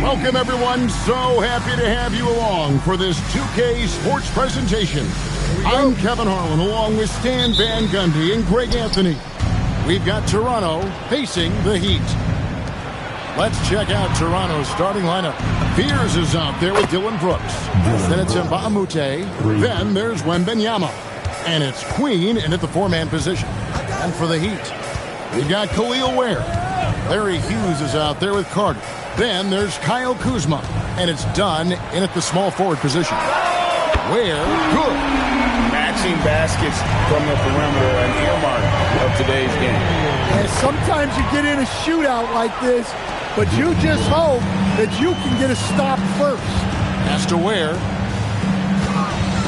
Welcome, everyone. So happy to have you along for this 2K Sports presentation. I'm Kevin Harlan, along with Stan Van Gundy and Greg Anthony. We've got Toronto facing the Heat. Let's check out Toronto's starting lineup. Fears is out there with Dylan Brooks. Then it's Mbah a Moute. Then there's Wembanyama. And it's Queen in at the four-man position. And for the Heat, we've got Khalil Ware. Larry Hughes is out there with Carter. Then there's Kyle Kuzma. And it's Dunn in at the small forward position. Ware, good. Matching baskets from the perimeter, an earmark of today's game. And sometimes you get in a shootout like this, but you just hope that you can get a stop first. Pass to Ware.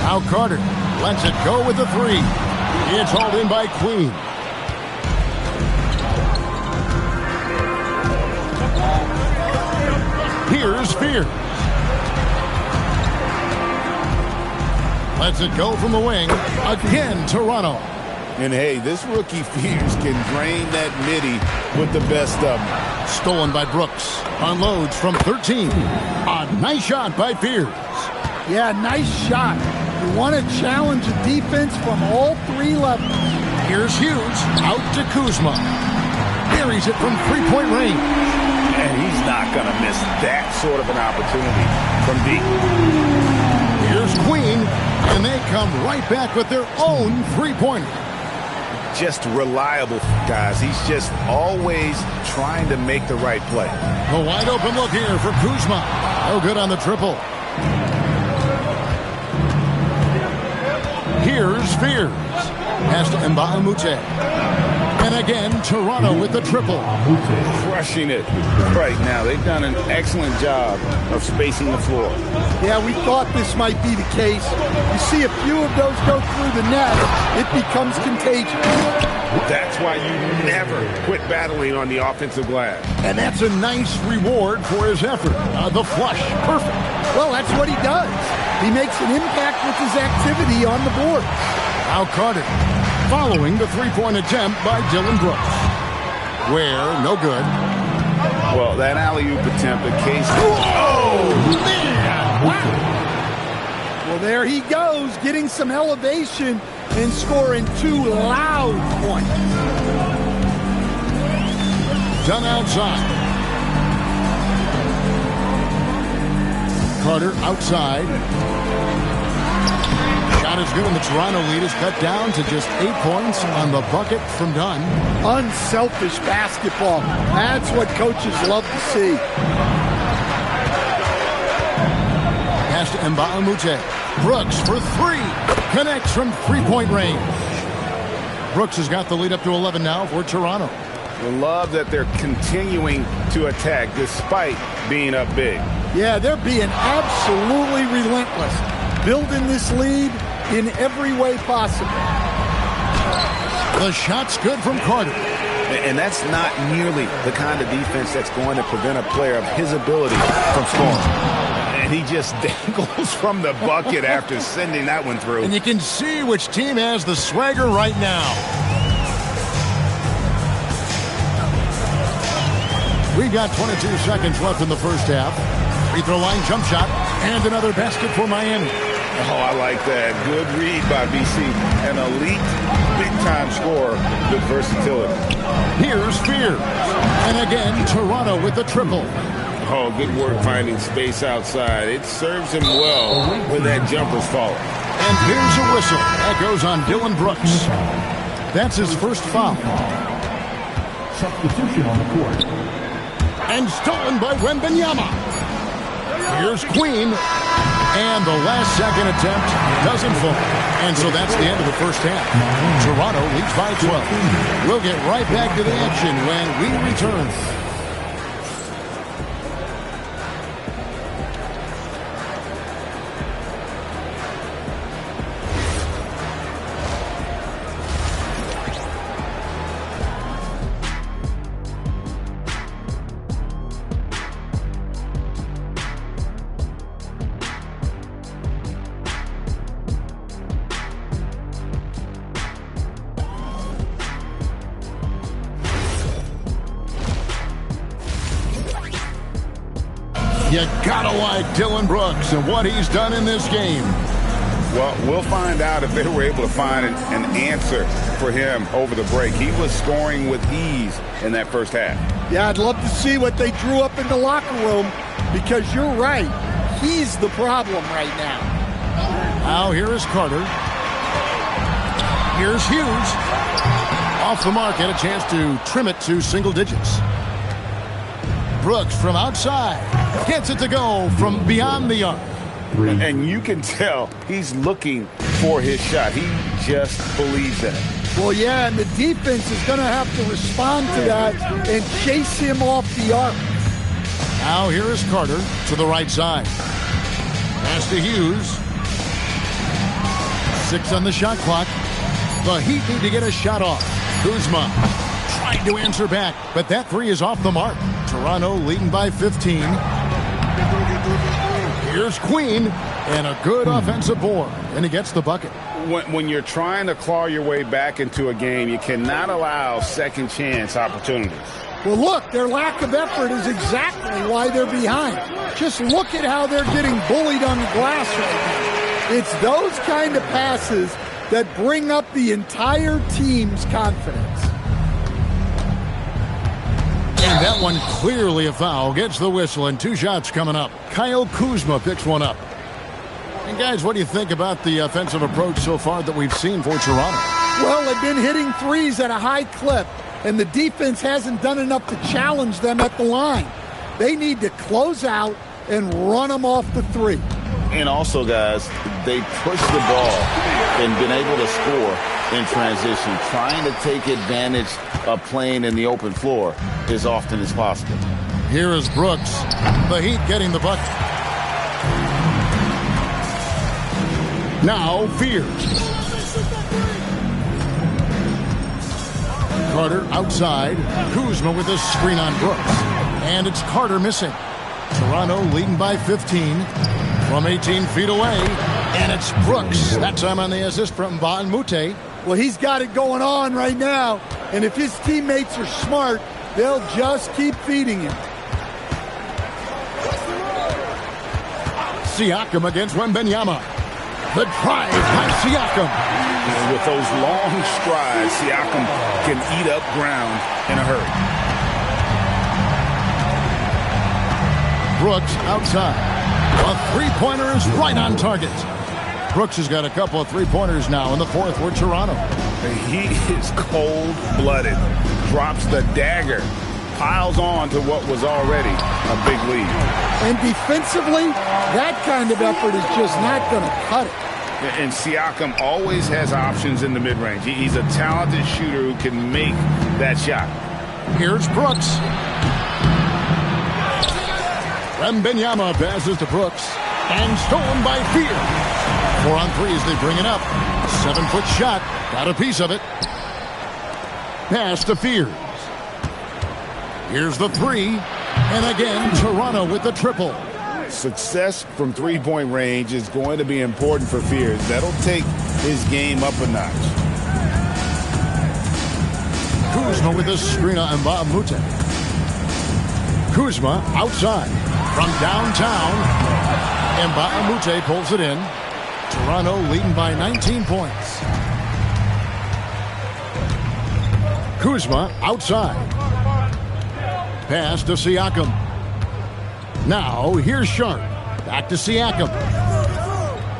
Now Carter lets it go with the three. It's hauled in by Queen. Here's Fears. Lets it go from the wing. Again, Toronto. And hey, this rookie Fears can drain that midi with the best of them. Stolen by Brooks. Unloads from 13. A nice shot by Fears. Yeah, nice shot. You want to challenge the defense from all three levels. Here's Hughes. Out to Kuzma. Buries it from three-point range. And he's not going to miss that sort of an opportunity from deep. Here's Queen. And they come right back with their own three-pointer. Just reliable, guys. He's just always trying to make the right play. A wide open look here for Kuzma. No good on the triple. Here's Fears. Pass to Mbah a Moute. And again, Toronto with the triple. Crushing it right now. They've done an excellent job of spacing the floor. Yeah, we thought this might be the case. You see a few of those go through the net, it becomes contagious. That's why you never quit battling on the offensive glass. And that's a nice reward for his effort. The flush. Perfect. Well, that's what he does. He makes an impact with his activity on the board. Now Carter, following the three-point attempt by Dylan Brooks. Ware, no good. Well, that alley-oop attempt, the case. Oh, man! Wow. Well, there he goes, getting some elevation and scoring two loud points. Done outside. Carter outside. Shot is good, and the Toronto lead is cut down to just 8 points on the bucket from Dunn. Unselfish basketball. That's what coaches love to see. Pass to Mbah a Moute. Brooks for three. Connects from three-point range. Brooks has got the lead up to 11 now for Toronto. I love that they're continuing to attack despite being up big. Yeah, they're being absolutely relentless. Building this lead in every way possible. The shot's good from Carter. And that's not nearly the kind of defense that's going to prevent a player of his ability from scoring. And he just dangles from the bucket after sending that one through. And you can see which team has the swagger right now. We've got 22 seconds left in the first half. Free throw line jump shot. And another basket for Miami. Oh, I like that. Good read by BC. An elite, big-time scorer with versatility. Here's Fears. And again, Toronto with the triple. Oh, good work finding space outside. It serves him well when that jumper's falling. And here's a whistle. That goes on Dylan Brooks. That's his first foul. Substitution on the court. And stolen by Wembanyama. Here's Queen. And the last second attempt doesn't fall. And so that's the end of the first half. Toronto leads by 12. We'll get right back to the action when we return. You gotta like Dillon Brooks and what he's done in this game. Well, we'll find out if they were able to find an answer for him over the break. He was scoring with ease in that first half. Yeah, I'd love to see what they drew up in the locker room, because you're right. He's the problem right now. Now here is Carter. Here's Hughes. Off the mark, and a chance to trim it to single digits. Brooks from outside. Gets it to go from beyond the arc. And you can tell he's looking for his shot. He just believes that. Well, yeah, and the defense is going to have to respond to that and chase him off the arc. Now here is Carter to the right side. Pass to Hughes. 6 on the shot clock. The Heat need to get a shot off. Kuzma trying to answer back, but that three is off the mark. Toronto leading by 15. Here's Queen, and a good offensive board, and he gets the bucket. When you're trying to claw your way back into a game, you cannot allow second chance opportunities. Well, look, their lack of effort is exactly why they're behind. Just look at how they're getting bullied on the glass right now. It's those kind of passes that bring up the entire team's confidence. And that one clearly a foul. Gets the whistle, and 2 shots coming up. Kyle Kuzma picks one up. And guys, what do you think about the offensive approach so far that we've seen for Toronto? Well, they've been hitting threes at a high clip, and the defense hasn't done enough to challenge them at the line. They need to close out and run them off the three. And also, guys, they push the ball and been able to score in transition, trying to take advantage of playing in the open floor as often as possible. Here is Brooks. The Heat getting the bucket. Now Fears. Carter outside. Kuzma with a screen on Brooks. And it's Carter missing. Toronto leading by 15 from 18 feet away. And it's Brooks. That time on the assist from Mbah a Moute. Well, he's got it going on right now. And if his teammates are smart, they'll just keep feeding him. Siakam against Wembanyama. The drive by Siakam. With those long strides, Siakam can eat up ground in a hurry. Brooks outside. A three-pointer is right on target. Brooks has got a couple of three-pointers now in the fourth for Toronto. He is cold-blooded. Drops the dagger. Piles on to what was already a big lead. And defensively, that kind of effort is just not going to cut it. And Siakam always has options in the mid-range. He's a talented shooter who can make that shot. Here's Brooks. Wembanyama passes to Brooks. And stolen by Fears. 4 on 3 as they bring it up. 7-foot shot. Got a piece of it. Pass to Fears. Here's the three. And again, Toronto with the triple. Success from three-point range is going to be important for Fears. That'll take his game up a notch. Kuzma with a screen on Mbah a Moute. Kuzma outside from downtown. And Mbah a Moute pulls it in. Toronto leading by 19 points. Kuzma outside. Pass to Siakam. Now here's Sharp. Back to Siakam.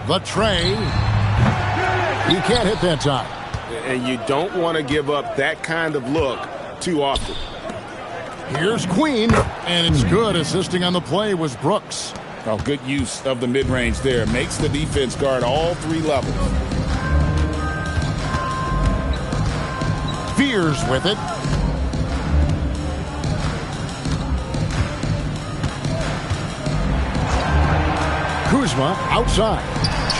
The tray. He can't hit that time. And you don't want to give up that kind of look too often. Here's Queen. And it's good. Assisting on the play was Brooks. Oh, good use of the mid-range there. Makes the defense guard all three levels. Fears with it. Kuzma outside.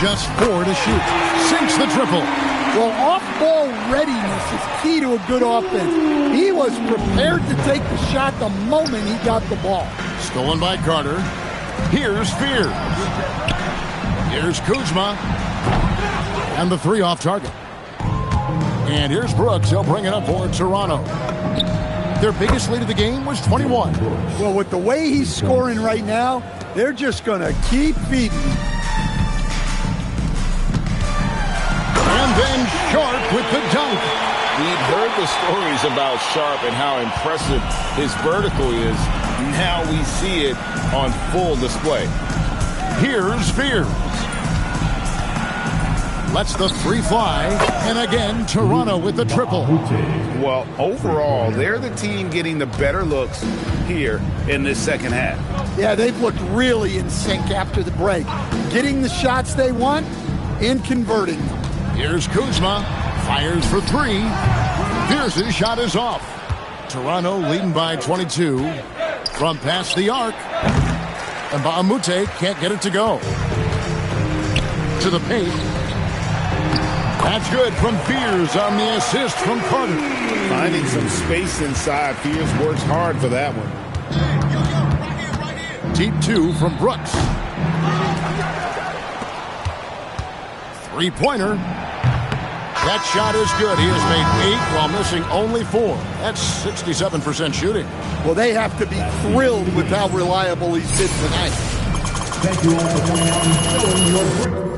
Just 4 to shoot. Sinks the triple. Well, off-ball readiness is key to a good offense. He was prepared to take the shot the moment he got the ball. Stolen by Carter. Here's Fears. Here's Kuzma. And the three off target. And here's Brooks. He'll bring it up for Toronto. Their biggest lead of the game was 21. Well, with the way he's scoring right now, They're just going to keep feeding. And then Sharp with the dunk. We've heard the stories about Sharp and how impressive his vertical is. Now we see it on full display. Here's Fears. Lets the three fly. And again, Toronto with the triple. Well, overall, they're the team getting the better looks here in this second half. Yeah, they've looked really in sync after the break. Getting the shots they want and converting them. Here's Kuzma. Fires for three. Pierce's shot is off. Toronto leading by 22 from past the arc. And Baamute can't get it to go. To the paint. That's good from Fears on the assist from Carter. Finding some space inside. Fears works hard for that one. Deep two from Brooks. Three-pointer. That shot is good. He has made 8 while missing only 4. That's 67% shooting. Well, they have to be thrilled with how reliable he's been tonight. Thank you all for coming out and showing your great.